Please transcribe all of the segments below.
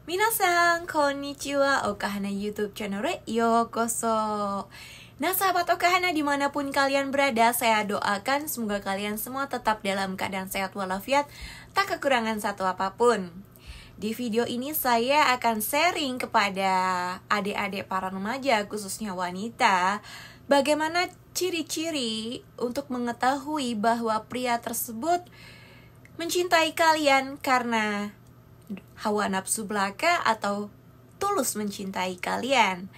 Minasan, konnichiwa, Okahana YouTube channel yokoso. Nah sahabat Okahana dimanapun kalian berada, saya doakan semoga kalian semua tetap dalam keadaan sehat walafiat, tak kekurangan satu apapun. Di video ini saya akan sharing kepada adik-adik para remaja, khususnya wanita, bagaimana ciri-ciri untuk mengetahui bahwa pria tersebut mencintai kalian karena hawa nafsu belaka atau tulus mencintai kalian.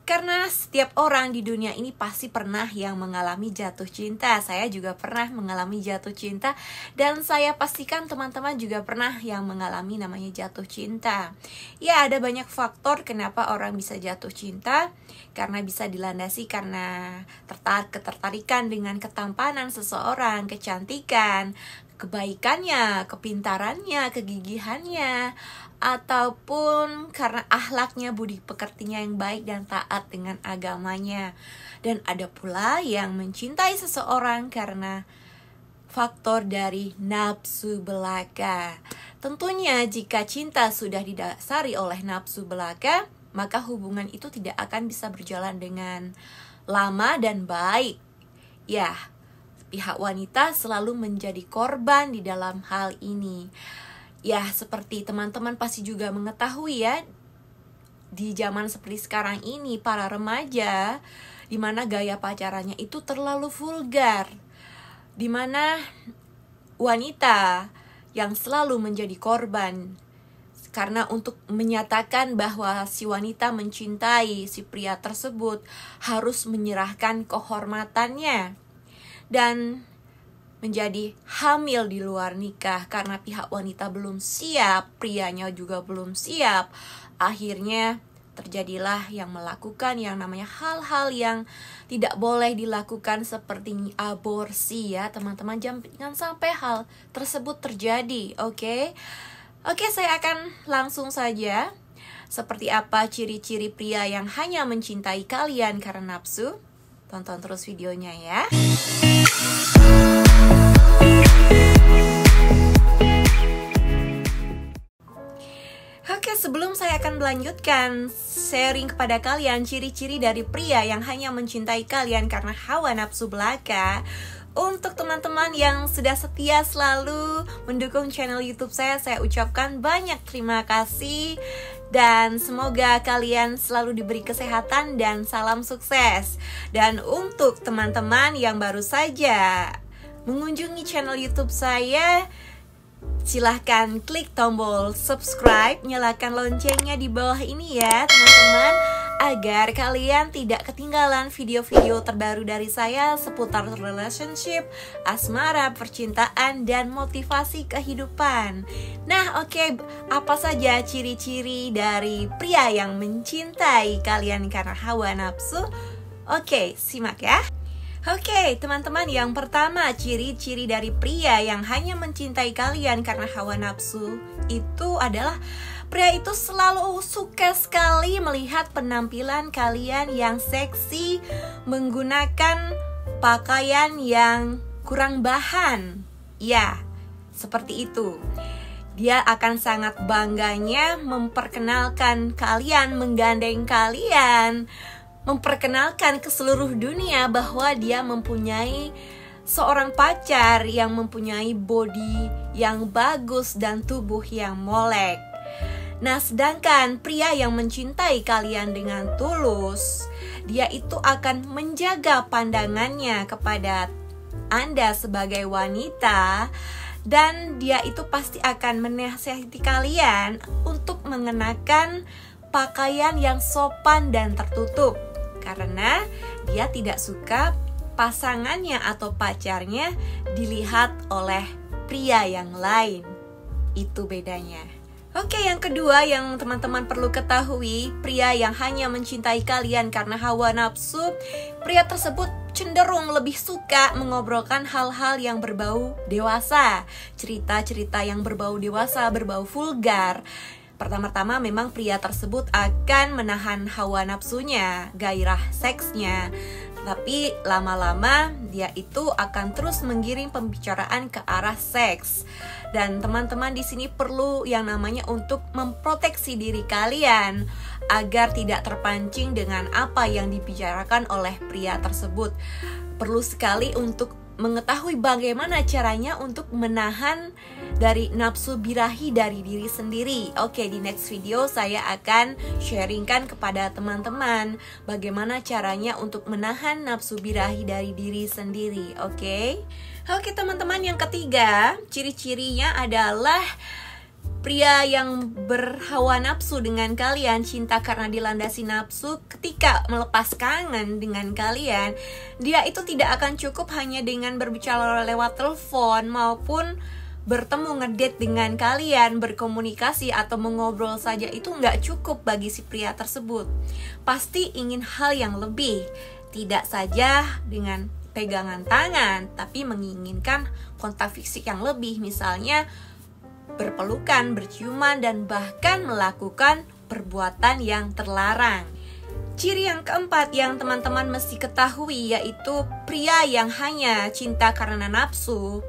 Karena setiap orang di dunia ini pasti pernah yang mengalami jatuh cinta. Saya juga pernah mengalami jatuh cinta, dan saya pastikan teman-teman juga pernah yang mengalami namanya jatuh cinta. Ya, ada banyak faktor kenapa orang bisa jatuh cinta. Karena bisa dilandasi karena ketertarikan dengan ketampanan seseorang, kecantikan, kebaikannya, kepintarannya, kegigihannya, ataupun karena akhlaknya, budi pekertinya yang baik dan taat dengan agamanya. Dan ada pula yang mencintai seseorang karena faktor dari nafsu belaka. Tentunya jika cinta sudah didasari oleh nafsu belaka, maka hubungan itu tidak akan bisa berjalan dengan lama dan baik. Ya, pihak wanita selalu menjadi korban di dalam hal ini. Ya, seperti teman-teman pasti juga mengetahui ya, di zaman seperti sekarang ini para remaja, dimana gaya pacarannya itu terlalu vulgar, dimana wanita yang selalu menjadi korban. Karena untuk menyatakan bahwa si wanita mencintai si pria tersebut harus menyerahkan kehormatannya dan menjadi hamil di luar nikah karena pihak wanita belum siap, prianya juga belum siap. Akhirnya terjadilah yang melakukan yang namanya hal-hal yang tidak boleh dilakukan seperti aborsi ya teman-teman. Jangan sampai hal tersebut terjadi, oke? Oke, saya akan langsung saja. Seperti apa ciri-ciri pria yang hanya mencintai kalian karena nafsu? Tonton terus videonya ya. Oke, sebelum saya akan melanjutkan sharing kepada kalian ciri-ciri dari pria yang hanya mencintai kalian karena hawa nafsu belaka, untuk teman-teman yang sudah setia selalu mendukung channel YouTube saya ucapkan banyak terima kasih. Dan semoga kalian selalu diberi kesehatan dan salam sukses. Dan untuk teman-teman yang baru saja mengunjungi channel YouTube saya, silahkan klik tombol subscribe, nyalakan loncengnya di bawah ini ya teman-teman, agar kalian tidak ketinggalan video-video terbaru dari saya seputar relationship, asmara, percintaan, dan motivasi kehidupan. Nah oke, apa saja ciri-ciri dari pria yang mencintai kalian karena hawa nafsu? Oke, simak ya. Oke, teman-teman, yang pertama ciri-ciri dari pria yang hanya mencintai kalian karena hawa nafsu itu adalah pria itu selalu suka sekali melihat penampilan kalian yang seksi, menggunakan pakaian yang kurang bahan. Ya, seperti itu. Dia akan sangat bangganya memperkenalkan kalian, menggandeng kalian, memperkenalkan ke seluruh dunia bahwa dia mempunyai seorang pacar yang mempunyai body yang bagus dan tubuh yang molek. Nah, sedangkan pria yang mencintai kalian dengan tulus, dia itu akan menjaga pandangannya kepada Anda sebagai wanita, dan dia itu pasti akan menasihati kalian untuk mengenakan pakaian yang sopan dan tertutup. Karena dia tidak suka pasangannya atau pacarnya dilihat oleh pria yang lain. Itu bedanya. Oke, yang kedua yang teman-teman perlu ketahui, pria yang hanya mencintai kalian karena hawa nafsu, pria tersebut cenderung lebih suka mengobrolkan hal-hal yang berbau dewasa, cerita-cerita yang berbau dewasa, berbau vulgar. Pertama-tama memang pria tersebut akan menahan hawa nafsunya, gairah seksnya. Tapi lama-lama dia itu akan terus menggiring pembicaraan ke arah seks. Dan teman-teman di sini perlu yang namanya untuk memproteksi diri kalian agar tidak terpancing dengan apa yang dibicarakan oleh pria tersebut. Perlu sekali untuk mengetahui bagaimana caranya untuk menahan dari nafsu birahi dari diri sendiri. Oke, di next video saya akan sharingkan kepada teman-teman bagaimana caranya untuk menahan nafsu birahi dari diri sendiri. Oke, teman-teman, yang ketiga, ciri-cirinya adalah pria yang berhawa nafsu dengan kalian, cinta karena dilandasi nafsu. Ketika melepas kangen dengan kalian, dia itu tidak akan cukup hanya dengan berbicara lewat telepon maupun bertemu ngedate dengan kalian, berkomunikasi atau mengobrol saja. Itu nggak cukup bagi si pria tersebut. Pasti ingin hal yang lebih, tidak saja dengan pegangan tangan, tapi menginginkan kontak fisik yang lebih, misalnya berpelukan, berciuman, dan bahkan melakukan perbuatan yang terlarang. Ciri yang keempat yang teman-teman mesti ketahui yaitu pria yang hanya cinta karena nafsu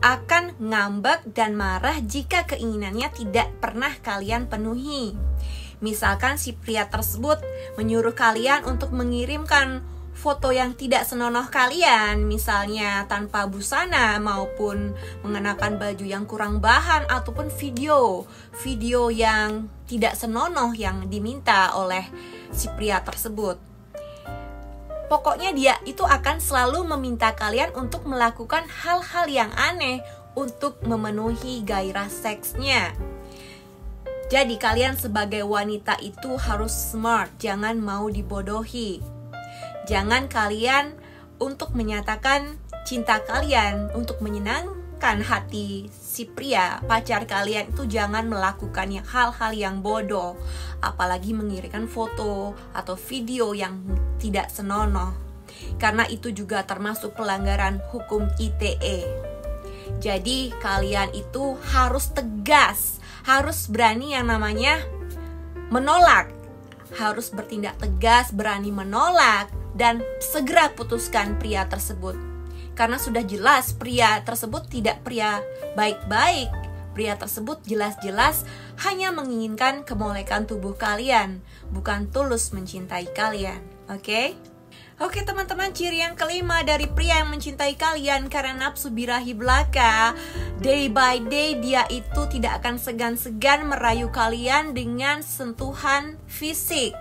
akan ngambek dan marah jika keinginannya tidak pernah kalian penuhi. Misalkan si pria tersebut menyuruh kalian untuk mengirimkan foto yang tidak senonoh kalian, misalnya tanpa busana maupun mengenakan baju yang kurang bahan, ataupun video yang tidak senonoh yang diminta oleh si pria tersebut. Pokoknya dia itu akan selalu meminta kalian untuk melakukan hal-hal yang aneh untuk memenuhi gairah seksnya. Jadi kalian sebagai wanita itu harus smart, jangan mau dibodohi. Jangan kalian untuk menyatakan cinta kalian, untuk menyenangkan hati si pria, pacar kalian itu jangan melakukan hal-hal yang bodoh. Apalagi mengirimkan foto atau video yang tidak senonoh. Karena itu juga termasuk pelanggaran hukum ITE. Jadi kalian itu harus tegas, harus berani yang namanya menolak. Harus bertindak tegas, berani menolak, dan segera putuskan pria tersebut. Karena sudah jelas pria tersebut tidak pria baik-baik. Pria tersebut jelas-jelas hanya menginginkan kemolekan tubuh kalian, bukan tulus mencintai kalian. Oke, teman-teman, ciri yang kelima dari pria yang mencintai kalian karena nafsu birahi belaka, day by day dia itu tidak akan segan-segan merayu kalian dengan sentuhan fisik.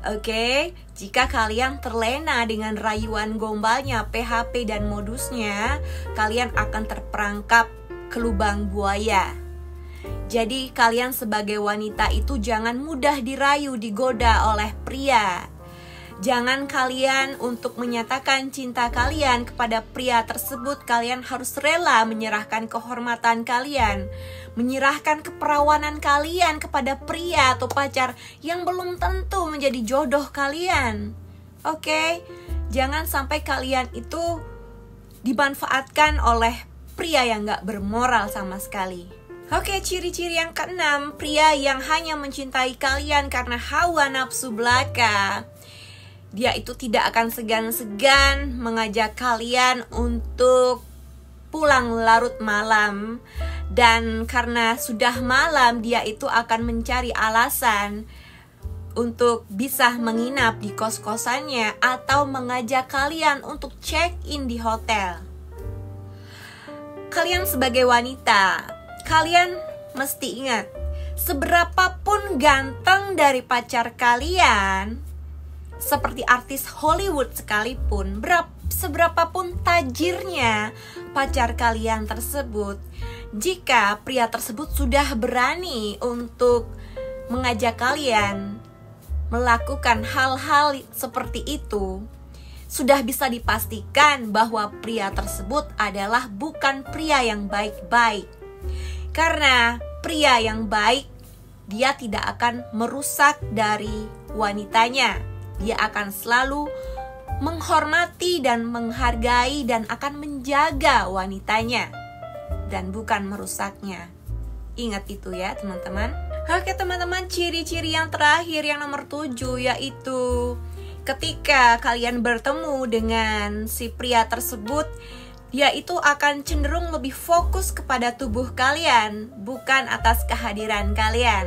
Oke, jika kalian terlena dengan rayuan gombalnya, PHP dan modusnya, kalian akan terperangkap ke lubang buaya. Jadi kalian sebagai wanita itu jangan mudah dirayu, digoda oleh pria. Jangan kalian untuk menyatakan cinta kalian kepada pria tersebut, kalian harus rela menyerahkan kehormatan kalian, menyerahkan keperawanan kalian kepada pria atau pacar yang belum tentu menjadi jodoh kalian. Oke, jangan sampai kalian itu dimanfaatkan oleh pria yang gak bermoral sama sekali. Oke, ciri-ciri yang keenam, pria yang hanya mencintai kalian karena hawa nafsu belaka. Dia itu tidak akan segan-segan mengajak kalian untuk pulang larut malam. Dan karena sudah malam, dia itu akan mencari alasan untuk bisa menginap di kos-kosannya atau mengajak kalian untuk check-in di hotel. Kalian sebagai wanita, kalian mesti ingat, seberapapun ganteng dari pacar kalian, seperti artis Hollywood sekalipun, seberapapun tajirnya pacar kalian tersebut, jika pria tersebut sudah berani untuk mengajak kalian melakukan hal-hal seperti itu, sudah bisa dipastikan bahwa pria tersebut adalah bukan pria yang baik-baik. Karena pria yang baik, dia tidak akan merusak dari wanitanya. Dia akan selalu menghormati dan menghargai dan akan menjaga wanitanya dan bukan merusaknya. Ingat itu ya teman-teman. Oke teman-teman, ciri-ciri yang terakhir yang nomor 7 yaitu ketika kalian bertemu dengan si pria tersebut, dia itu akan cenderung lebih fokus kepada tubuh kalian, bukan atas kehadiran kalian.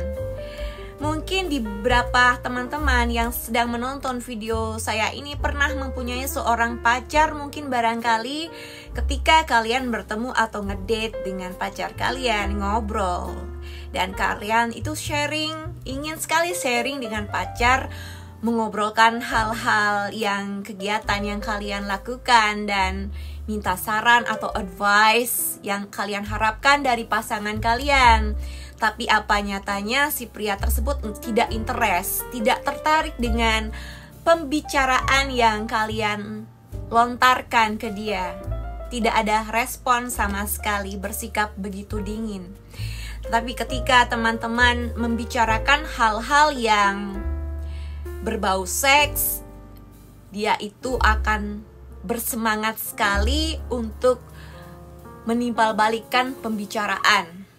Mungkin di beberapa teman-teman yang sedang menonton video saya ini pernah mempunyai seorang pacar, mungkin barangkali ketika kalian bertemu atau ngedate dengan pacar kalian, ngobrol, dan kalian itu ingin sekali sharing dengan pacar, mengobrolkan hal-hal yang kegiatan yang kalian lakukan dan minta saran atau advice yang kalian harapkan dari pasangan kalian. Tapi apa nyatanya si pria tersebut tidak interest, tidak tertarik dengan pembicaraan yang kalian lontarkan ke dia. Tidak ada respon sama sekali, bersikap begitu dingin. Tapi ketika teman-teman membicarakan hal-hal yang berbau seks, dia itu akan bersemangat sekali untuk menimpalbalikan pembicaraan.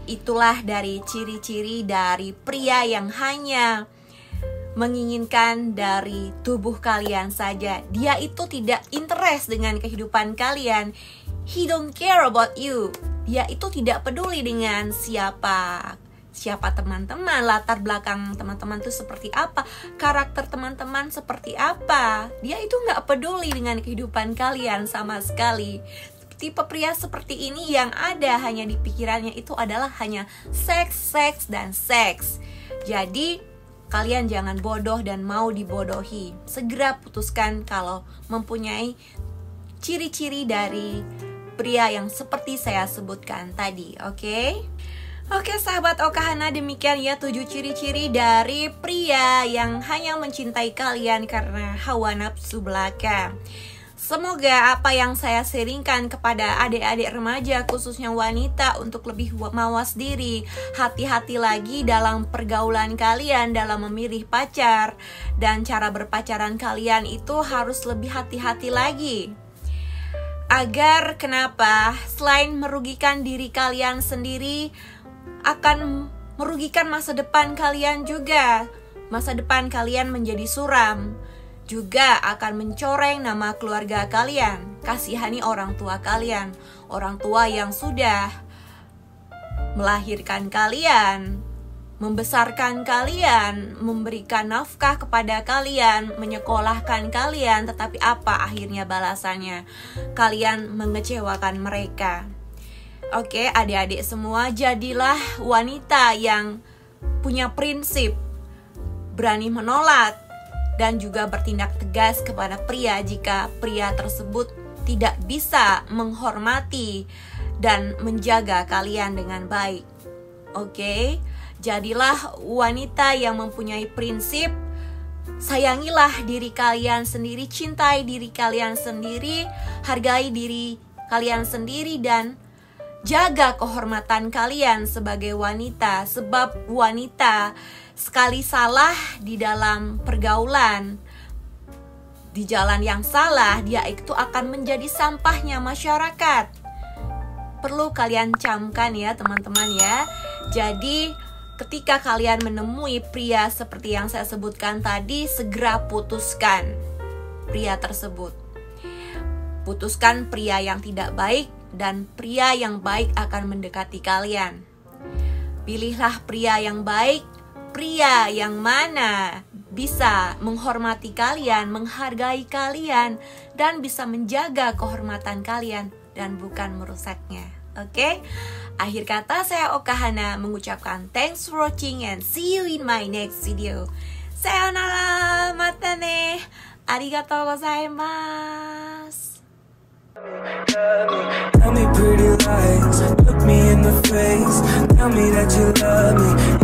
Itulah dari ciri-ciri dari pria yang hanya menginginkan dari tubuh kalian saja. Dia itu tidak interest dengan kehidupan kalian. He don't care about you. Dia itu tidak peduli dengan siapa teman-teman, latar belakang teman-teman itu seperti apa, karakter teman-teman seperti apa. Dia itu gak peduli dengan kehidupan kalian sama sekali. Tipe pria seperti ini yang ada hanya di pikirannya itu adalah hanya seks, seks, dan seks. Jadi kalian jangan bodoh dan mau dibodohi. Segera putuskan kalau mempunyai ciri-ciri dari pria yang seperti saya sebutkan tadi, oke? Oke sahabat Okahana, demikian ya 7 ciri-ciri dari pria yang hanya mencintai kalian karena hawa nafsu belaka. Semoga apa yang saya sharingkan kepada adik-adik remaja, khususnya wanita, untuk lebih mawas diri, hati-hati lagi dalam pergaulan kalian, dalam memilih pacar, dan cara berpacaran kalian itu harus lebih hati-hati lagi. Agar kenapa? Selain merugikan diri kalian sendiri, akan merugikan masa depan kalian juga. Masa depan kalian menjadi suram. Juga akan mencoreng nama keluarga kalian. Kasihani orang tua kalian, orang tua yang sudah melahirkan kalian, membesarkan kalian, memberikan nafkah kepada kalian, menyekolahkan kalian. Tetapi apa akhirnya balasannya? Kalian mengecewakan mereka. Oke, adik-adik semua, jadilah wanita yang punya prinsip, berani menolak, dan juga bertindak tegas kepada pria jika pria tersebut tidak bisa menghormati dan menjaga kalian dengan baik. Oke, jadilah wanita yang mempunyai prinsip. Sayangilah diri kalian sendiri, cintai diri kalian sendiri, hargai diri kalian sendiri, dan jaga kehormatan kalian sebagai wanita. Sebab wanita sekali salah di dalam pergaulan, di jalan yang salah, dia itu akan menjadi sampahnya masyarakat. Perlu kalian camkan ya teman-teman ya. Jadi ketika kalian menemui pria seperti yang saya sebutkan tadi, segera putuskan pria tersebut. Putuskan pria yang tidak baik, dan pria yang baik akan mendekati kalian. Pilihlah pria yang baik, pria yang mana bisa menghormati kalian, menghargai kalian, dan bisa menjaga kehormatan kalian dan bukan merusaknya. Oke? Akhir kata, saya Okahana mengucapkan thanks for watching and see you in my next video. Sayonara, mata ne. Arigatou gozaimasu. Tell me pretty lies, look me in the face, tell me that you love me.